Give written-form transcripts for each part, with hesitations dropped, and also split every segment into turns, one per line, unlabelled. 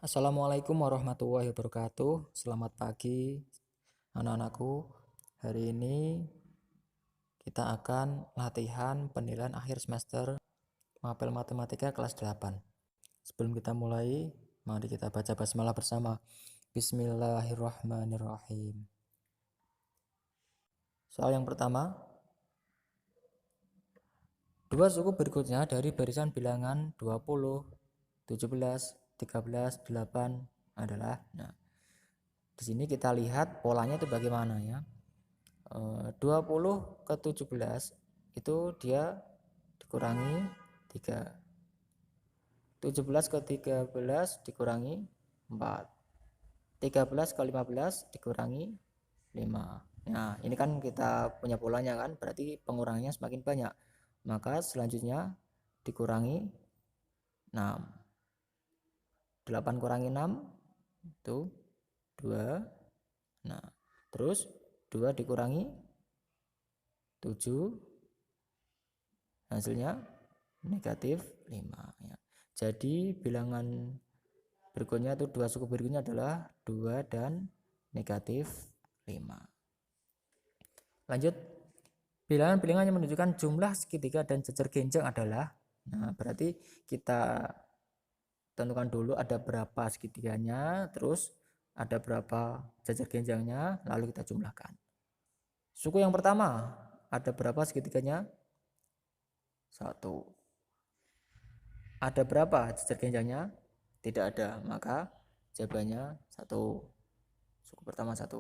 Assalamualaikum warahmatullahi wabarakatuh. Selamat pagi anak-anakku. Hari ini kita akan latihan penilaian akhir semester Mapel Matematika kelas 8. Sebelum kita mulai, mari kita baca basmalah bersama. Bismillahirrahmanirrahim. Soal yang pertama, dua suku berikutnya dari barisan bilangan 20, 17, 13, 8 adalah, di sini kita lihat polanya itu bagaimana ya. 20 ke 17 itu dia dikurangi 3. 17 ke 13 dikurangi 4. 13 ke 15 dikurangi 5. Nah, ini kan kita punya polanya kan, berarti pengurangannya semakin banyak. Maka selanjutnya dikurangi 6. 8 kurangi 6 itu 2. Nah, terus 2 dikurangi 7, hasilnya negatif 5 ya. Jadi bilangan berikutnya itu dua suku berikutnya adalah 2 dan negatif 5. Lanjut, bilangan-bilangan yang menunjukkan jumlah segitiga dan jejer genjang adalah, nah berarti kita tentukan dulu ada berapa segitiganya, terus ada berapa jejer genjangnya, lalu kita jumlahkan. Suku yang pertama, ada berapa segitiganya? 1. Ada berapa jejer genjangnya? Tidak ada, maka jawabannya 1. Suku pertama 1.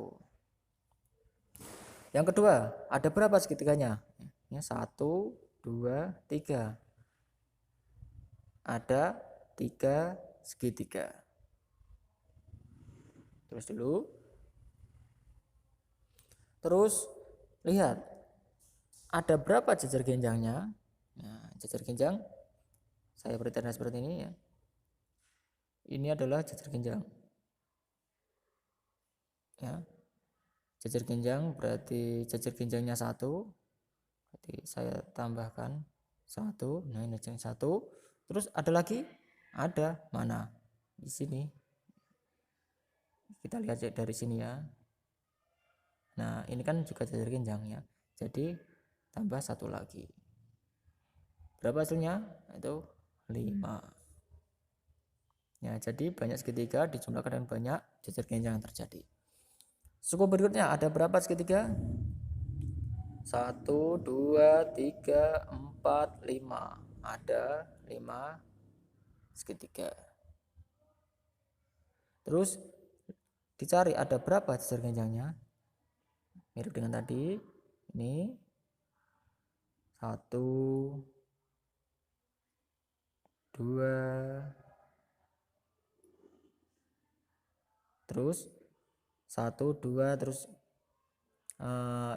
Yang kedua, ada berapa segitiganya? 1, 2, 3. Ada 3 segitiga. Terus dulu. Terus lihat, ada berapa jejer genjangnya? Nah, jejer genjang saya beri tanda seperti ini ya. Ini adalah jejer genjang. Ya. Jejer genjang berarti jejer genjangnya 1. Berarti saya tambahkan 1. Nah, ini yang 1. Terus ada lagi? Ada. Mana? Di sini. Kita lihat dari sini ya. Nah, ini kan juga jejer genjang ya. Jadi tambah 1 lagi. Berapa hasilnya? Itu 5. Ya, jadi banyak segitiga dijumlahkan dengan banyak jejer genjang yang terjadi. Suku berikutnya ada berapa segitiga? 1, 2, 3, 4, 5. Ada 5 segitiga. Terus dicari ada berapa jejer genjangnya? Mirip dengan tadi. Ini 1, 2, terus 1, 2, terus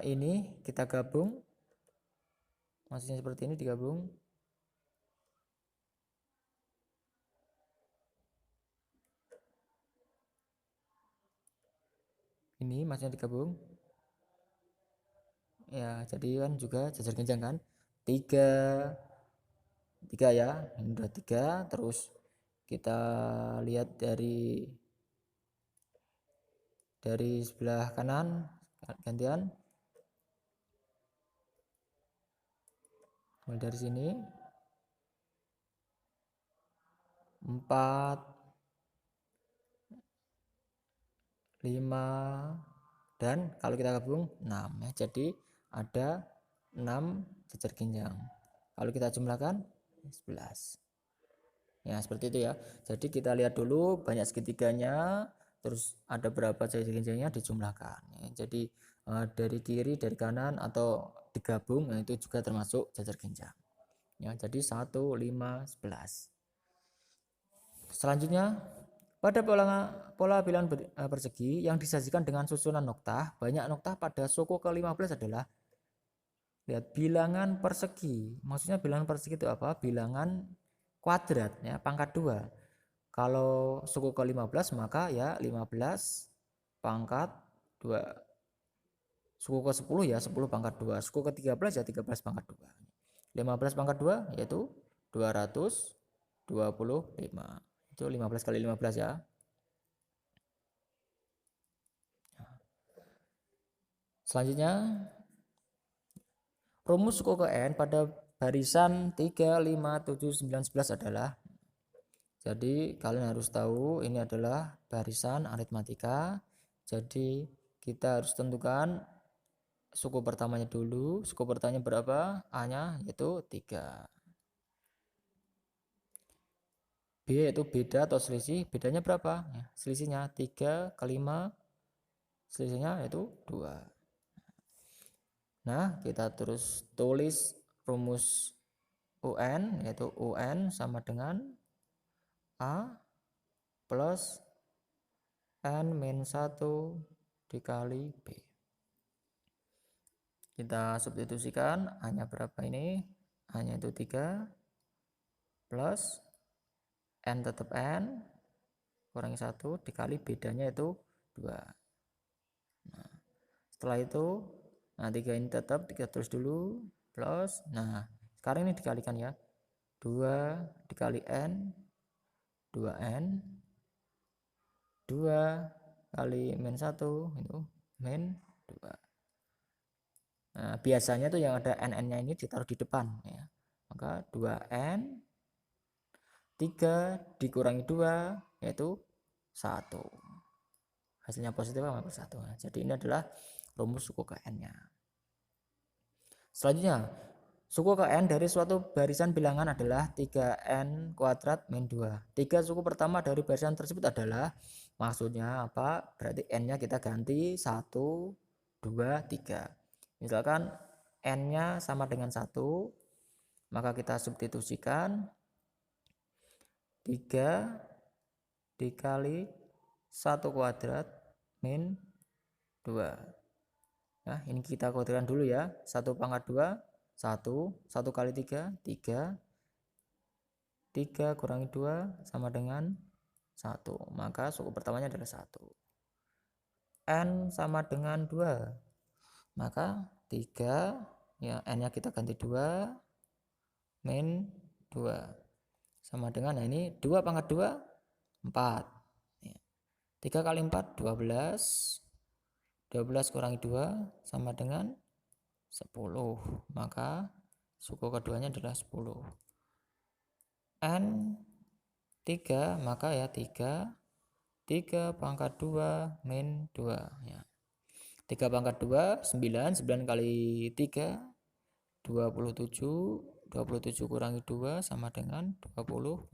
ini kita gabung, maksudnya seperti ini digabung. Ini maksudnya digabung. Ya, jadi kan juga jejer genjang kan. 3 ya, ini udah 3. Terus kita lihat dari sebelah kanan gantian. Mulai dari sini 4, 5, dan kalau kita gabung 6 ya. Jadi ada 6 jejer genjang. Kalau kita jumlahkan 11. Ya, seperti itu ya. Jadi kita lihat dulu banyak segitiganya, terus ada berapa jejer genjangnya dijumlahkan ya. Jadi dari kiri, dari kanan atau digabung, nah itu juga termasuk jejer genjang. Ya, jadi 1, 5, 11. Selanjutnya, pada pola bilangan persegi yang disajikan dengan susunan noktah, banyak noktah pada suku ke-15 adalah, lihat, bilangan persegi. Maksudnya bilangan persegi itu apa? Bilangan kuadrat ya, pangkat 2. Kalau suku ke-15 maka ya 15 pangkat 2. Suku ke-10 ya 10 pangkat 2. Suku ke-13 ya 13 pangkat 2. 15 pangkat 2 yaitu 225. Itu 15 kali 15 ya. Selanjutnya, rumus suku ke N pada barisan 3, 5, 7, 9, 11 adalah, jadi kalian harus tahu ini adalah barisan aritmatika. Jadi kita harus tentukan suku pertamanya dulu. Suku pertamanya berapa? A-nya yaitu 3. B yaitu beda atau selisih. Bedanya berapa? Ya, selisihnya 3 ke 5. Selisihnya yaitu 2. Nah, kita terus tulis rumus UN, yaitu UN sama dengan A plus N min 1 dikali B. Kita substitusikan, A-nya berapa ini? A-nya itu 3 plus N tetap N kurangi 1 dikali bedanya itu 2. Nah, setelah itu, nah 3 ini tetap, kita tulis dulu, plus, nah sekarang ini dikalikan ya, 2 dikali N, 2N, 2 kali min 1, itu min 2. Nah, biasanya tuh yang ada NN-nya ini ditaruh di depan ya. Maka 2N 3 dikurangi 2 yaitu 1. Hasilnya positif sama 1. Nah, jadi ini adalah rumus suku ke N-nya. Selanjutnya, suku ke N dari suatu barisan bilangan adalah 3N kuadrat min 2. 3 suku pertama dari barisan tersebut adalah, maksudnya apa? Berarti N-nya kita ganti 1, 2, 3. Misalkan N-nya sama dengan 1, maka kita substitusikan 3 dikali 1 kuadrat min 2. Nah, ini kita kuadratkan dulu ya. 1 pangkat 2, 1. 1 kali 3, 3. 3 kurangi 2 sama dengan 1. Maka suku pertamanya adalah 1. N sama dengan 2. Maka 3, ya N-nya kita ganti 2, min 2. Sama dengan, nah ini 2 pangkat 2, 4. 3 kali 4, 12. 12 kurangi 2 sama dengan 10. Maka suku keduanya adalah 10. N 3, maka ya 3. 3 pangkat 2 min 2 ya. 3 pangkat 2, 9. 9 kali 3, 27. 27 kurangi 2 sama dengan 25.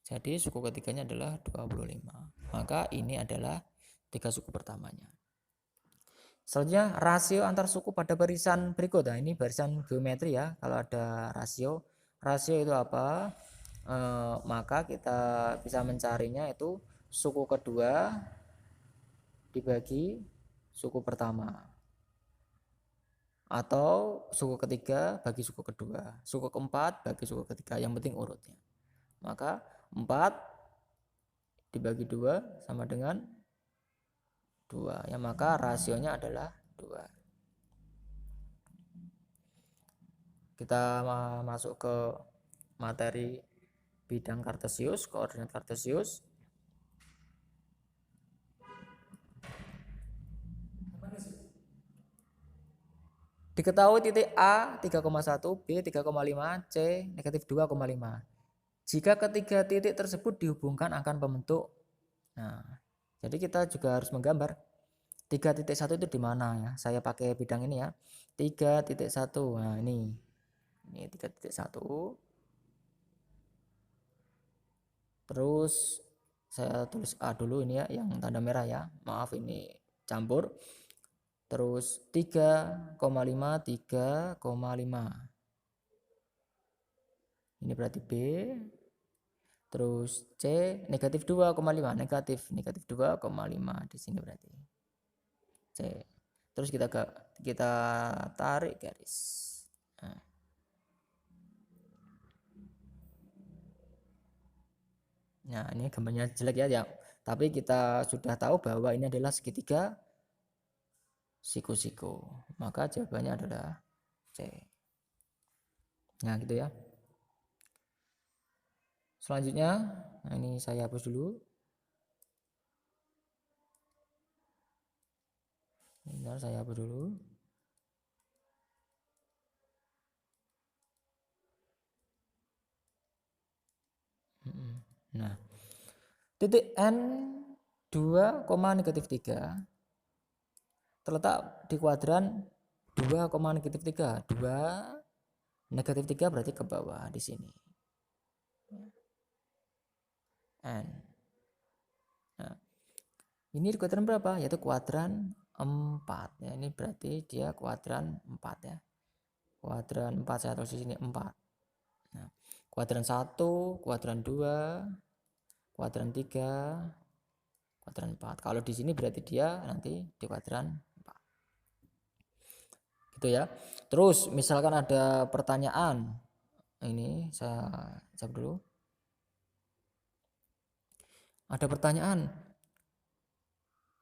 Jadi suku ketiganya adalah 25. Maka ini adalah 3 suku pertamanya. Selanjutnya rasio antar suku pada barisan berikut. Nah, ini barisan geometri ya. Kalau ada rasio, rasio itu apa? Maka kita bisa mencarinya itu suku kedua dibagi suku pertama, atau suku ketiga bagi suku kedua, suku keempat bagi suku ketiga, yang penting urutnya. Maka 4 dibagi 2 sama dengan 2 ya, maka rasionya adalah 2. Kita masuk ke materi bidang kartesius, koordinat kartesius. Diketahui titik A 3,1, B 3,5, C negatif 2,5. Jika ketiga titik tersebut dihubungkan akan membentuk. Nah, jadi kita juga harus menggambar 3.1 itu di mana ya. Saya pakai bidang ini ya. 3.1. Nah, ini 3.1. Terus saya tulis A dulu ini ya, yang tanda merah ya. Maaf ini campur. Terus 3,5, 3,5. Ini berarti B. Terus C negatif 2,5, negatif 2,5 di sini berarti C. Terus kita tarik garis. Nah, ini gambarnya jelek ya, tapi kita sudah tahu bahwa ini adalah segitiga siku-siku. Maka jawabannya adalah C. Nah, gitu ya. Selanjutnya, nah ini saya hapus dulu. Bentar, saya hapus dulu. Nah, titik N 2, negatif 3 terletak di kuadran 2, negatif 3. 2 negatif 3 berarti ke bawah di sini. N. Nah, ini di kuadran berapa? Yaitu kuadran 4. Ya, ini berarti dia kuadran 4 ya. Kuadran 4 saya tulis di sini 4. Nah, kuadran 1, kuadran 2, kuadran 3, kuadran 4. Kalau di sini berarti dia nanti di kuadran 4. Gitu ya. Terus misalkan ada pertanyaan. Ini saya jawab dulu. Ada pertanyaan.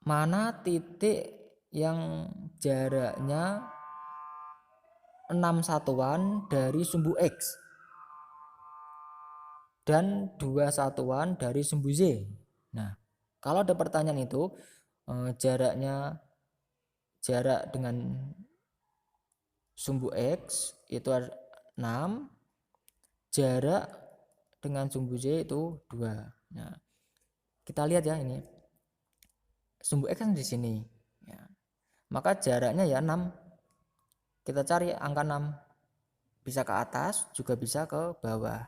Mana titik yang jaraknya 6 satuan dari sumbu X dan 2 satuan dari sumbu Z. Nah, kalau ada pertanyaan itu jarak dengan sumbu X itu 6, jarak dengan sumbu Z itu 2. Nah, kita lihat ya ini. Sumbu X kan di sini. Ya. Maka jaraknya ya 6. Kita cari angka 6. Bisa ke atas, juga bisa ke bawah.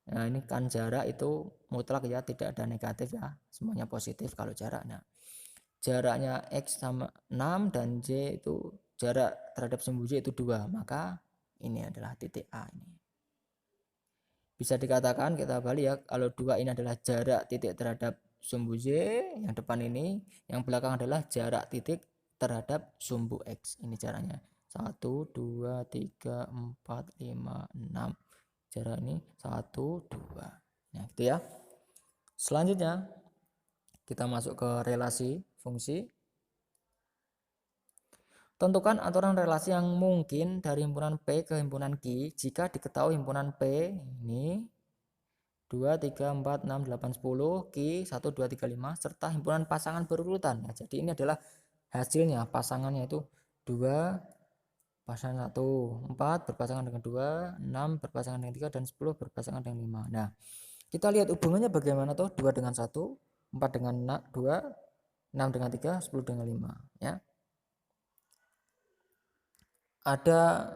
Nah, ini kan jarak itu mutlak ya, tidak ada negatif ya. Semuanya positif kalau jarak. Nah, jaraknya X sama 6 dan Z itu jarak terhadap sumbu Z itu 2. Maka ini adalah titik A ini. Bisa dikatakan kita balik ya, kalau 2 ini adalah jarak titik terhadap sumbu Z, yang depan ini, yang belakang adalah jarak titik terhadap sumbu X. Ini jaraknya 1, 2, 3, 4, 5, 6. Jarak ini 1, 2. Nah, gitu ya. Selanjutnya kita masuk ke relasi fungsi. Tentukan aturan relasi yang mungkin dari himpunan P ke himpunan Q jika diketahui himpunan P ini 2, 3, 4, 6, 8, 10, Q 1, 2, 3, 5 serta himpunan pasangan berurutan. Ya, jadi ini adalah hasilnya, pasangannya itu 2 pasangan 1, 4 berpasangan dengan 2, 6 berpasangan dengan 3 dan 10 berpasangan dengan 5. Nah, kita lihat hubungannya bagaimana tuh, 2 dengan 1, 4 dengan 2, 6 dengan 3, 10 dengan 5 ya. Ada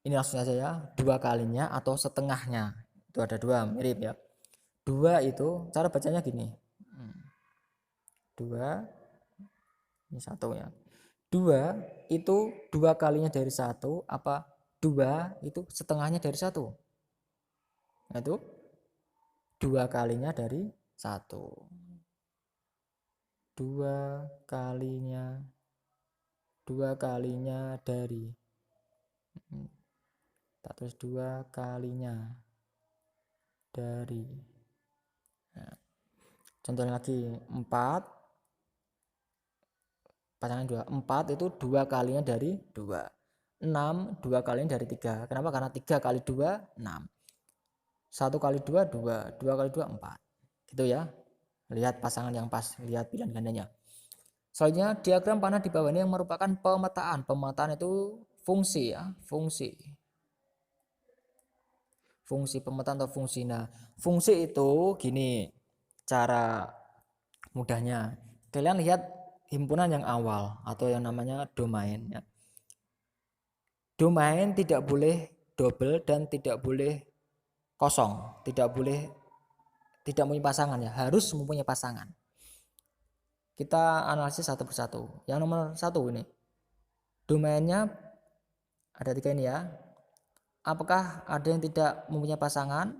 ini langsung saja ya, 2 kalinya atau setengahnya. Itu ada 2, mirip ya. 2 itu cara bacanya gini. 2 ini 1 ya. 2 itu 2 kalinya dari 1 apa 2 itu setengahnya dari 1. Nah, itu 2 kalinya dari 1. 2 kalinya dari terus 2 kalinya dari. Nah, contohnya lagi 4 pasangan 2. 4 itu 2 kalinya dari 2. 6 2 kalinya dari 3. Kenapa? Karena 3 kali 2 6. 1 kali 2 2, 2 kali 2 4. Gitu ya. Lihat pasangan yang pas, lihat pilihan gandanya. Selanjutnya diagram panah di bawah ini yang merupakan pemetaan. Pemetaan itu fungsi ya, fungsi. Fungsi pemetaan atau fungsi. Nah, fungsi itu gini cara mudahnya. Kalian lihat himpunan yang awal atau yang namanya domain ya. Domain tidak boleh double dan tidak boleh kosong, tidak mempunyai pasangan ya, harus mempunyai pasangan. Kita analisis satu persatu. Yang nomor 1 ini, domainnya ada 3 ini ya. Apakah ada yang tidak mempunyai pasangan?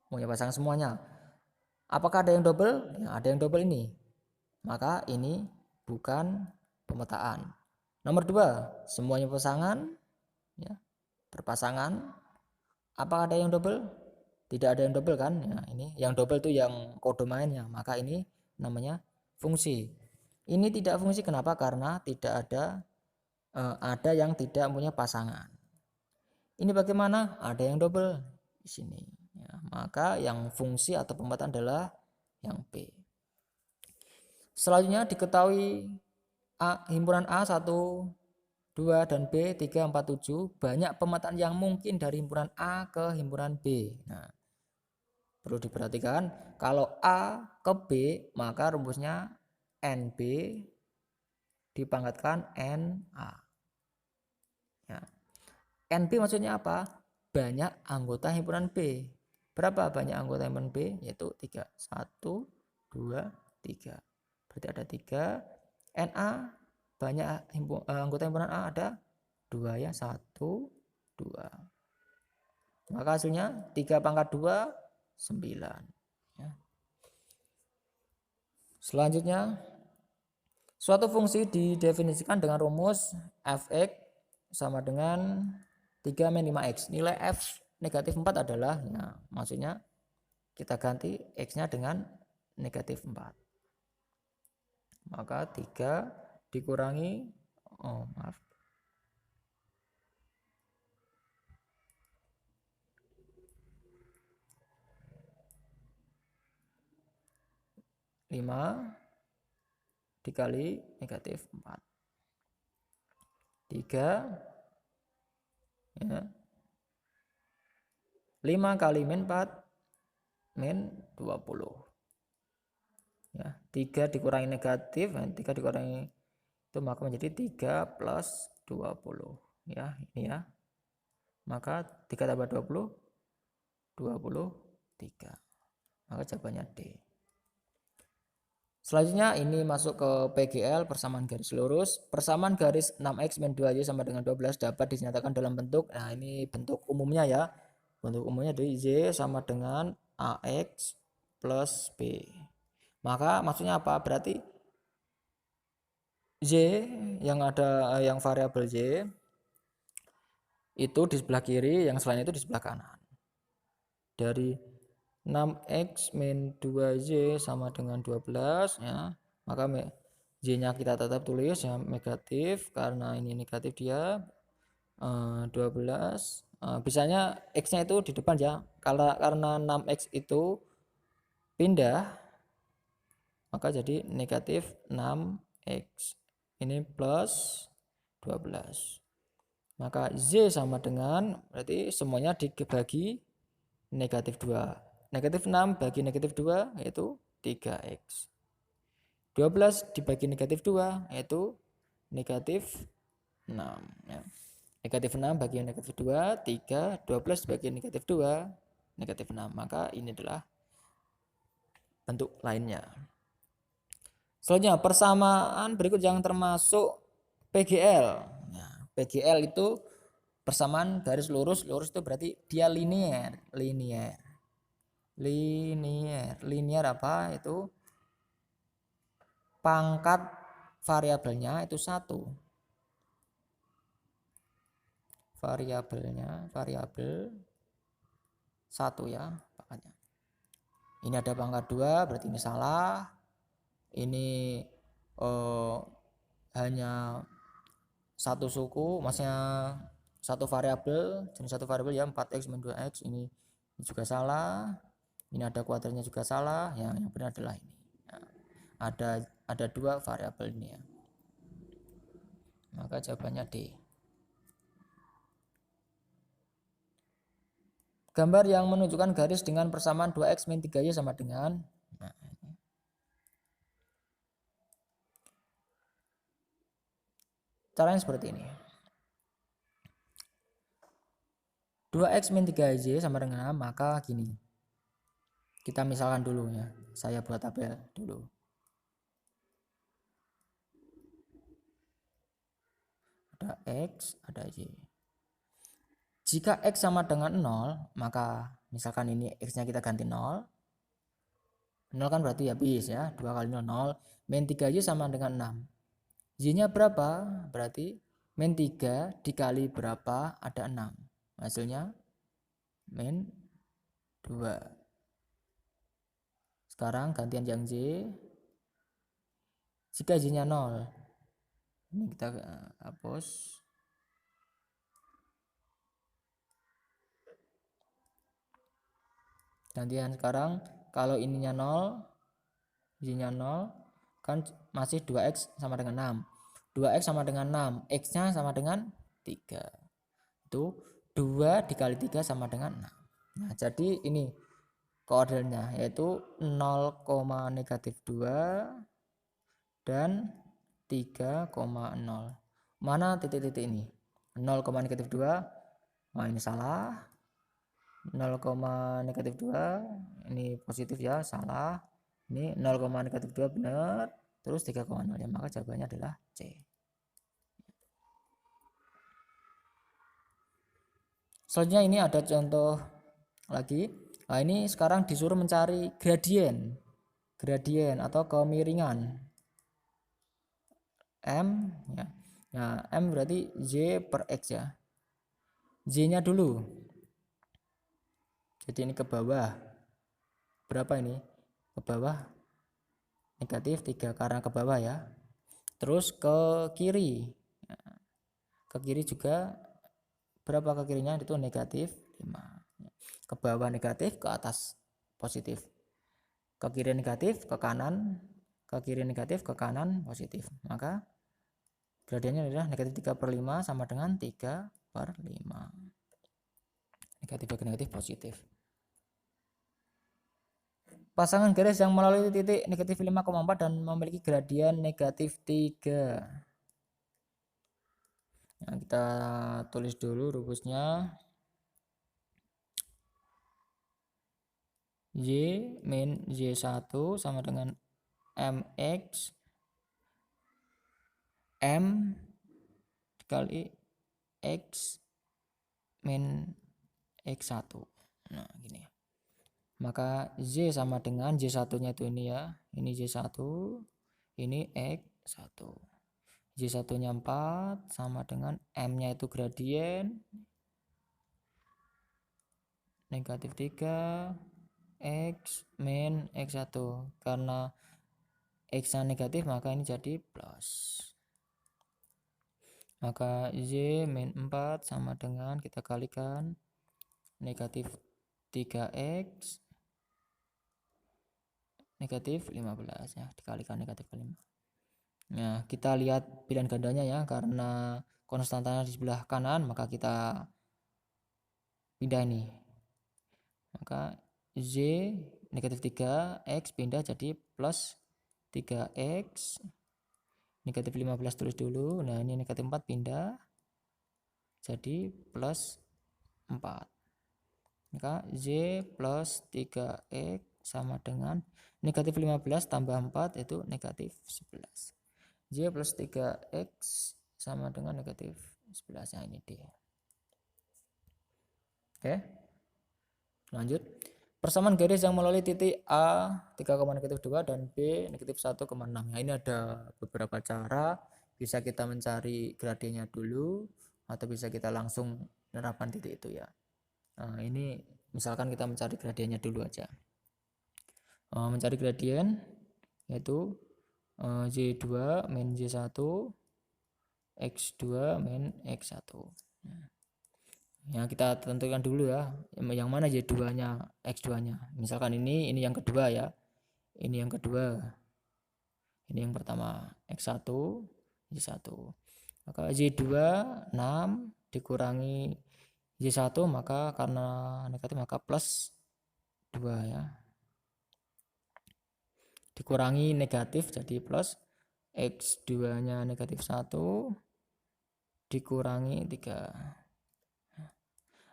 Mempunyai pasangan semuanya. Apakah ada yang double? Ya, ada yang double ini. Maka ini bukan pemetaan. Nomor 2, semuanya pasangan ya, berpasangan. Apakah ada yang double? Tidak ada yang double kan? Ya, ini yang double itu yang kodomainnya. Maka ini namanya fungsi. Ini tidak fungsi, kenapa? Karena tidak ada yang tidak punya pasangan. Ini bagaimana? Ada yang double di sini. Ya, maka yang fungsi atau pemetaan adalah yang P. Selanjutnya diketahui himpunan A 1, 2, dan B 3, 4, 7. Banyak pemetaan yang mungkin dari himpunan A ke himpunan B. Nah, perlu diperhatikan, kalau A ke B, maka rumusnya NB dipangkatkan NA. Ya. NB maksudnya apa? Banyak anggota himpunan B. Berapa banyak anggota himpunan B? Yaitu 3. 1, 2, 3. Berarti ada 3. NA banyak anggota himpunan A ada 2 ya. 1, 2. Maka hasilnya 3 pangkat 2, 9. Ya. Selanjutnya, suatu fungsi didefinisikan dengan rumus fx sama dengan 3 min 5x. Nilai f negatif 4 adalah, ya, maksudnya kita ganti x-nya dengan negatif 4. Maka 3 dikurangi, oh maaf, 5 dikali negatif 4. 3 ya. 5 kali min 4 min 20. Ya, 3 dikurangi negatif, 3 dikurangi itu maka menjadi 3 plus 20. Ya, ini ya. Maka 3 tambah 20, 23. Maka jawabannya D. Selanjutnya ini masuk ke PGL, persamaan garis lurus. Persamaan garis 6x min 2y sama dengan 12 dapat dinyatakan dalam bentuk, nah ini bentuk umumnya ya. Bentuk umumnya dari Y sama dengan AX plus B. Maka maksudnya apa? Berarti Y yang ada, yang variabel Y itu di sebelah kiri, yang selain itu di sebelah kanan. Dari 6x min 2y sama dengan 12 ya, maka y-nya kita tetap tulis ya negatif karena ini negatif dia 12. Bisanya x-nya itu di depan ya, karena 6x itu pindah maka jadi negatif 6x, ini plus 12. Maka z sama dengan, berarti semuanya dibagi negatif 2. Negatif 6 bagi negatif 2 yaitu 3x. 12 dibagi negatif 2 yaitu negatif 6. Ya. Negatif 6 bagi negatif 2, 3. 12 bagi negatif 2, negatif 6. Maka ini adalah bentuk lainnya. Selanjutnya, persamaan berikut yang termasuk PGL. Nah, PGL itu persamaan garis lurus. Lurus itu berarti dia linier. Linier apa? Itu pangkat variabelnya itu 1. Variabel 1 ya pangkatnya. Ini ada pangkat 2, berarti ini salah. Ini hanya satu suku, maksudnya satu variabel, jenis satu variabel ya 4x min 2x, ini juga salah. Ini ada kuadratnya juga salah. Yang benar adalah ini. Nah, ada 2 variabel ini ya. Maka jawabannya D. Gambar yang menunjukkan garis dengan persamaan 2x min 3y sama dengan, nah, caranya seperti ini. 2x min 3y sama dengan 6, maka gini. Kita misalkan dulu ya. Saya buat tabel dulu. Ada x, ada y. Jika x sama dengan 0, maka misalkan ini x-nya kita ganti 0. 0 kan berarti habis ya. 2 kali 0, 0. Min 3y sama dengan 6. Y-nya berapa? Berarti min 3 dikali berapa? Ada 6. Hasilnya min 2. Sekarang gantian yang Y. Jika Y-nya 0, ini kita hapus. Gantian sekarang kalau ininya 0, Y-nya 0, kan masih 2x sama dengan 6. 2x sama dengan 6, x-nya sama dengan 3. Itu 2 dikali 3 sama dengan 6. Nah, jadi ini koordinatnya yaitu 0,-2 dan 3,0. Mana titik-titik ini? 0,-2. Nah, ini salah. 0,-2 ini positif ya, salah. Ini 0,-2 benar. Terus 3,0 ya, maka jawabannya adalah C. Selanjutnya ini ada contoh lagi. Nah, ini sekarang disuruh mencari gradien atau kemiringan M ya. Nah, M berarti Y per X ya. Y-nya dulu. Jadi ini ke bawah. Berapa ini? Ke bawah negatif 3 karena ke bawah ya. Terus ke kiri. Ke kiri juga berapa ke kirinya? Itu negatif 5. Ke bawah negatif, ke atas positif. Ke kiri negatif, ke kanan, ke kiri negatif, ke kanan positif. Maka gradiennya adalah negatif 3/5 sama dengan 3/5. Negatif bagi negatif positif. Pasangan garis yang melalui titik negatif 5,4 dan memiliki gradien negatif 3. Nah, kita tulis dulu rumusnya. Y min Y1 sama dengan MX M dikali X min X1. Nah, gini. Maka Y sama dengan Y1-nya itu ini ya. Ini Y1, ini X1. Y1-nya 4 sama dengan M-nya itu gradien negatif 3 X min X1. Karena X-nya negatif maka ini jadi plus. Maka Y min 4 sama dengan kita kalikan negatif 3X negatif 15 ya, dikalikan negatif 5. Nah, kita lihat pilihan gandanya ya, karena konstantanya di sebelah kanan maka kita pindah ini. Maka Z negatif 3X pindah jadi plus 3X negatif 15 tulis dulu. Nah, ini negatif 4 pindah jadi plus 4. Maka Z plus 3X sama dengan negatif 15 tambah 4 itu negatif 11. Y plus 3X sama dengan negatif 11. Nah, ini D. Oke. Lanjut. Persamaan garis yang melalui titik A 3,-2 dan B negatif 1,6. Nah, ini ada beberapa cara. Bisa kita mencari gradiennya dulu atau bisa kita langsung menerapkan titik itu ya. Nah, ini misalkan kita mencari gradiennya dulu aja. Mencari gradien yaitu Y2 min Y1 X2 min X1. Nah, ya kita tentukan dulu ya, yang mana Y2 nya X2 nya. Misalkan ini yang kedua ya, ini yang kedua, ini yang pertama X1 Y1. Maka Y2 6 dikurangi Y1 maka karena negatif maka plus 2 ya, dikurangi negatif jadi plus X2 nya negatif 1 dikurangi 3.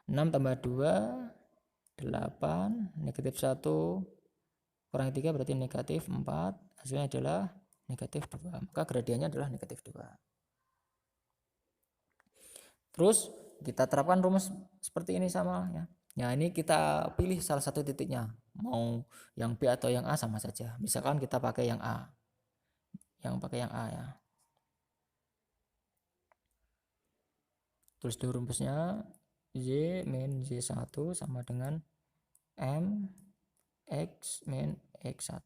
6 tambah 2 8 negatif 1 kurangi 3 berarti negatif 4, hasilnya adalah negatif 2, maka gradiennya adalah negatif 2. Terus kita terapkan rumus seperti ini sama ya. Nah, ini kita pilih salah satu titiknya, mau yang B atau yang A sama saja. Misalkan kita pakai yang A, ya. Tulis dulu rumusnya. Y min Y1 sama dengan M X min X1.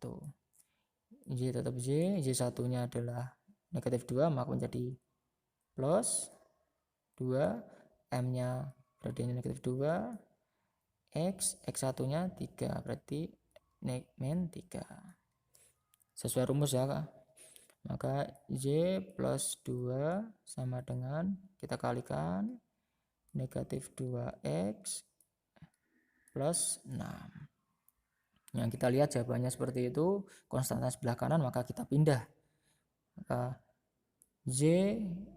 Y tetap Y, Y1 nya adalah negatif 2 maka menjadi plus 2, M nya gradiennya negatif 2, X1 nya 3 berarti min 3 sesuai rumus ya Kak. Maka Y plus 2 sama dengan, kita kalikan, negatif 2X plus 6. Yang kita lihat jawabannya seperti itu, konstanta sebelah kanan, maka kita pindah. Maka Y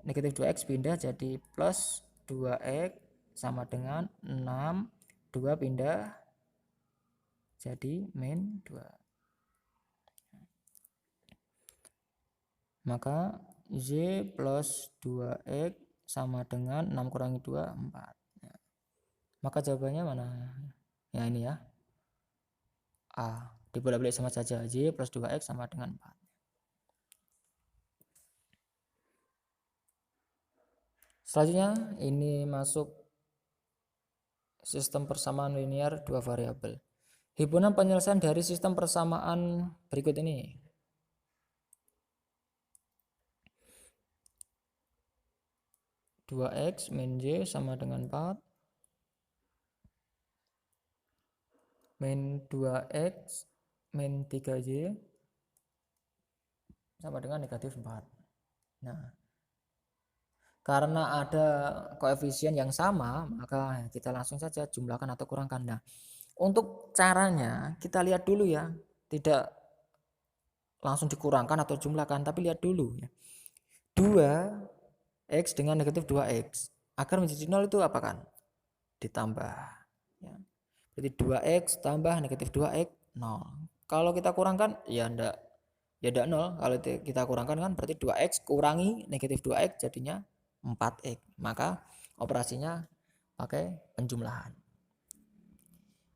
negatif 2X pindah jadi plus 2X sama dengan 6. 2 pindah jadi min 2. Maka Y plus 2X sama dengan 6 kurangi 2, 4. Ya. Maka jawabannya mana? Ya ini ya. A. Dibolak-balik sama saja. Y plus 2X sama dengan 4. Selanjutnya ini masuk sistem persamaan linear dua variabel. Himpunan penyelesaian dari sistem persamaan berikut ini. Dua X min Y sama dengan 4. Min 2X min 3Y sama dengan negatif 4. Nah, karena ada koefisien yang sama, maka kita langsung saja jumlahkan atau kurangkan. Nah, untuk caranya kita lihat dulu ya, tidak langsung dikurangkan atau jumlahkan, tapi lihat dulu ya. 2X dengan negatif 2X agar menjadi 0 itu apa kan? Ditambah ya. Jadi 2X tambah negatif 2X 0. Kalau kita kurangkan ya enggak 0. Kalau kita kurangkan kan berarti 2X kurangi negatif 2X jadinya 4X. Maka operasinya pakai penjumlahan.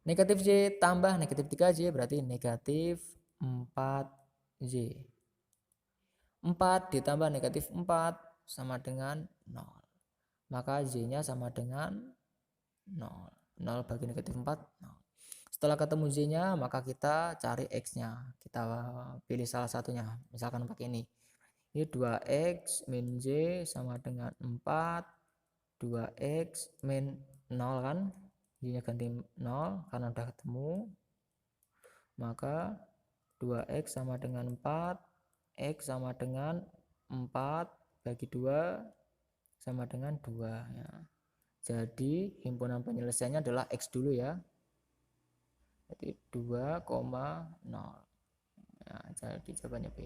Negatif Y tambah negatif 3Y berarti negatif 4Y. 4 ditambah negatif 4 sama dengan 0. Maka Y-nya sama dengan 0. 0 bagi negatif 4, 0. Setelah ketemu Y-nya, maka kita cari X-nya. Kita pilih salah satunya. Misalkan pakai ini. Ini 2X min Y sama dengan 4. 2X min 0 kan. Y-nya ganti 0 karena udah ketemu. Maka 2X sama dengan 4. X sama dengan 4 bagi 2 sama dengan 2 ya. Jadi himpunan penyelesaiannya adalah X dulu ya. Jadi 2,0. Ya, jadi jawabannya B.